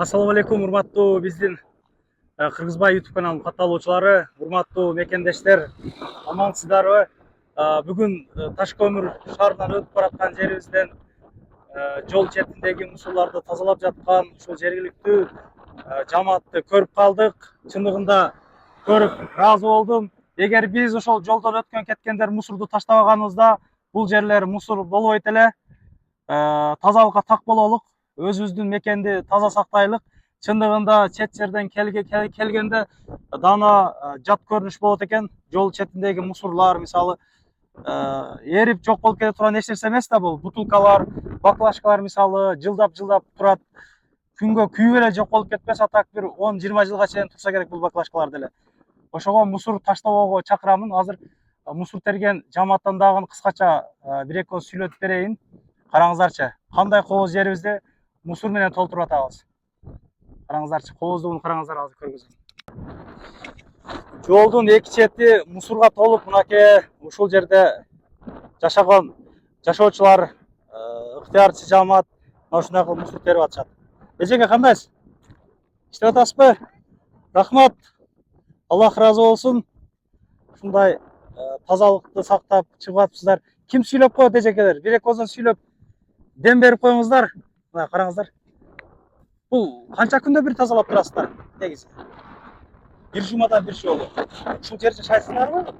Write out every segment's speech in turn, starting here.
Ассаламу алейкум, урматтуу биздин Кыргызбай YouTube каналынын катталуучулары, урматтуу мекендештер, амансыздарбы? Бүгүн Таш көмүр шаарынан өтүп бараткан жерибизден жол четиндеги мусуларды тазалап жаткан ушул жергиликтүү жамаатты көрүп калдык. Чындыгында көрүп ыраазы болдум. Эгер биз ошол жолдон өткөн кеткендер мусорду таштабаганыбызда бул жерлер мусор болбойт эле. Тазалыкка так бололук, өзүбүздүн мекенди таза сактайлык. Чындыгында чет жерден келгенде дана жат көрүнүш болот экен. Жол четиндеги мусорлар мисалы эрип жок болуп кете турган эч нерсе эмес да бул. Бутылкалар, баклажкалар мисалы жылдап турат. Күнгө күйүп эле жок болуп кетпес, атак бир 10-20 жылга чейин турса керек бул баклажкалар деле. Ошого мусор таштабоого чакырамын. Азыр мусор терген жамааттан дагы кыскача бир-эки ооз сүйлөтүп берейин. Караңыздарчы, кандай кооз жерибизди мусор менен толтуруп атабыз. Караңыздарчы, кооздугун караңыздар азыр көргөзөм. Жолдун эки чети мусорго толуп, мынакей ушул жерде жашаган жашоочулар, ыктыярчы жамаат ушундай кылып мусор терип атышат. Эжеке, кандайсыз? Иштеп атасызбы? Рахмат. Аллах ыраазы болсун. Ушундай тазалыкты сактап чыгып атыпсыздар. Ким сүйлөп коет эжекелер? Бир-эки ооздон сүйлөп дем берип коюңуздар. Мына караңыздар. Бул канча күндө бир тазалап турасыздар негизи? Бир жумада бир жолу. Ушул жерде жашайсыздарбы?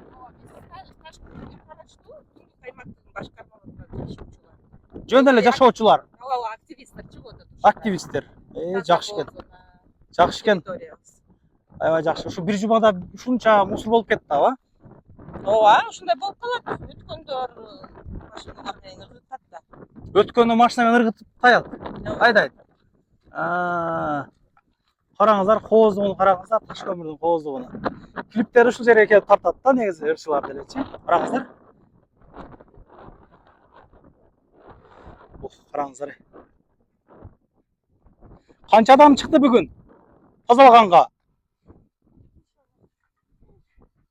Жөн эле жашоочулар. Активисттер чыгып. Активисттер. Жакшы экен. Жакшы экен. Аябай жакшы. Ушу бир жумада ушунча мусор болуп кетти аба? Ооба, ушундай болуп калат. Өткөндөр машиналар менен ыргытат да. Өткөндө машина менен ыргытып таят. Айдайт. Караңыздар, кооздугун караңыздар, таш көмүрдүн кооздугуна. Клиптер ушул жерге келип тартат да, негизи ырчылар делечи. Караңыздар. Караңыздар. Канча адам чыкты бүгүн тазалаганга?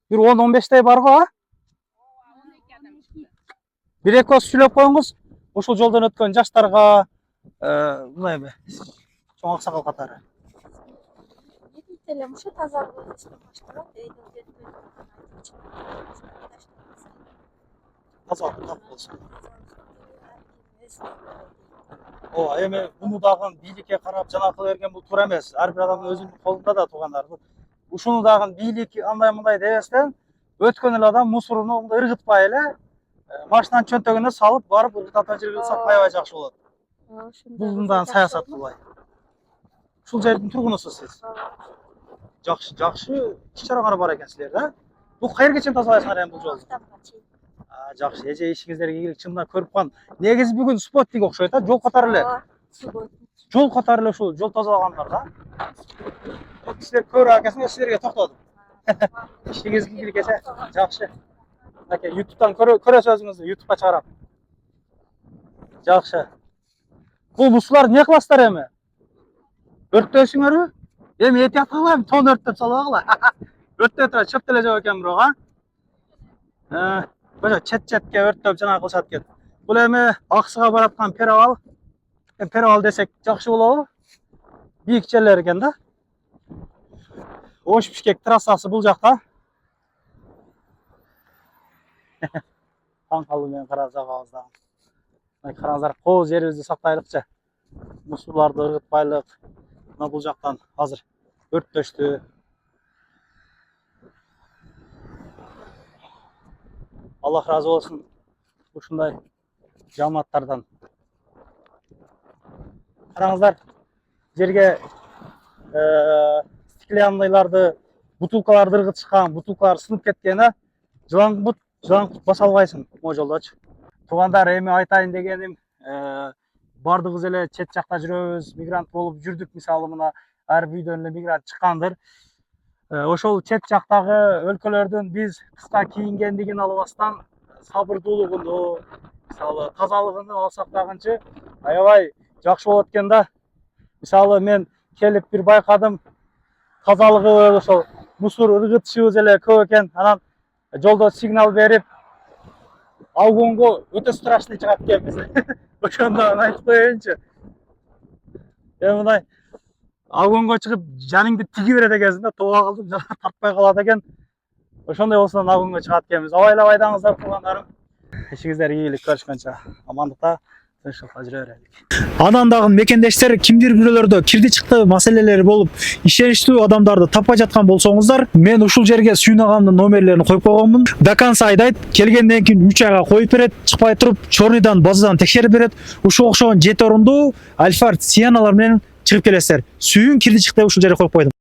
Бир 10-15 бар го, а? Бир-эки ооз сүйлөп коюңуз. Ушул жолдон өткөн жаштарга, мындай чоң аксакал катары. Ошо тазалык башталат. Тазалык так болсун. Эми буну дагы бийликке карап жана кыла берген бул туура эмес. Ар бир адамдын өзүнүн колунда да туугандар. Ушуну дагы бийлик андай-мындай дебестен, өткөн эле адам мусоруну ыргытпай эле машинанын чөнтөгүнө салып барып ыргытат жерге салып аябай жакшы болот. Бул мындан саясат булай. Ушул жердин тургунусуз сиз. Жакшы иш-чаралар бар экен силерде, да? Бул кайерге чейин тазалайсыңар эми бул жолду? Жакшы, эже ишиңиздерге ийгилик, чындап көрүп калган. Негизи бүгүн спортинг окшойт, а? Жол катары эле. Жол катары эле ушул жол тазалагандар, да? Силер көрүп акесиңер, силерге токтодум. Ишиңиз ийгилик эже. Жакшы. Мынакей YouTube'дан көрөсүз өзүңүздү, YouTube'га чыгарам. Жакшы. Бул мусуларды эмне кыласыздар эми? Өрттөйсүңөрбү? Эми этият кылгыла, тон өрттөп салбагыла. Өрттөй тура чөп деле жок экен бирок, а? Ошо чет-четке өрттөп жана кылышат экен. Бул эми Аксыга бараткан перевал. Перевал десек жакшы болобу? Бийик жерлер экен да. Ош-Бишкек трассасы бул жакта. Таң калуу менен карап жагабыз дагы. Караңыздар, кооз жерибизди сактайлыкчы. Мусорларды ыргытпайлык. Мына бул жактан азыр өрттөштү. Аллах ыраазы болсун ушундай жамааттардан. Караңыздар, жерге стеклянныйларды, бутылкаларды ыргытышкан, бутылкалар сынып кеткен, а? Жылаңкут баса албайсың могу жолдочу. Туугандар, эми айтайын дегеним, бардыгыбыз эле чет жакта жүрөбүз, мигрант болуп жүрдүк, мисалы мына ар бир үйдөн эле мигрант чыккандыр. Ошол чет жактагы өлкөлөрдүн биз кыска кийингендигин албастан сабырдуулугуну, мисалы тазалыгын алсак дагынчы аябай жакшы болот экен да. Мисалы мен келип бир байкадым, тазалыгы ошол мусор ыргытышыбыз эле көп экен. Анан жолдо сигнал берип, алгонго өтө страшный чыгат экенбиз. Ошондон айтып коеюнчу. Мындай Агонго чыгып жаныңды тиги берет экенсиң да, тууга кылдым, жана тартпай калат экен. Ошондой болсо агонго чыгат экенбиз. Абайлап айдаңыздар туугандарым. Ишиңиздер ийгилик, көрүшкөнчө. Амандыкта, тынччылыкта жүрө берелик. Анан дагы мекендештер кимдир бирөөлөрдө кирди чыкты маселелери болуп, ишеничтүү адамдарды таппай жаткан болсоңуздар, мен ушул жерге Сүйүн агамдын номерлерин коюп койгонмун. До конца айдайт, келгенден кийин 3 айга коюп берет, чыкпай туруп, чорныйдан базадан текшерип берет. Ушул окшогон 7 орундуу Альфард Сиеналар менен чыгып келесиздер. Сүйүн кирди чыкты ушул жерге коюп койдум.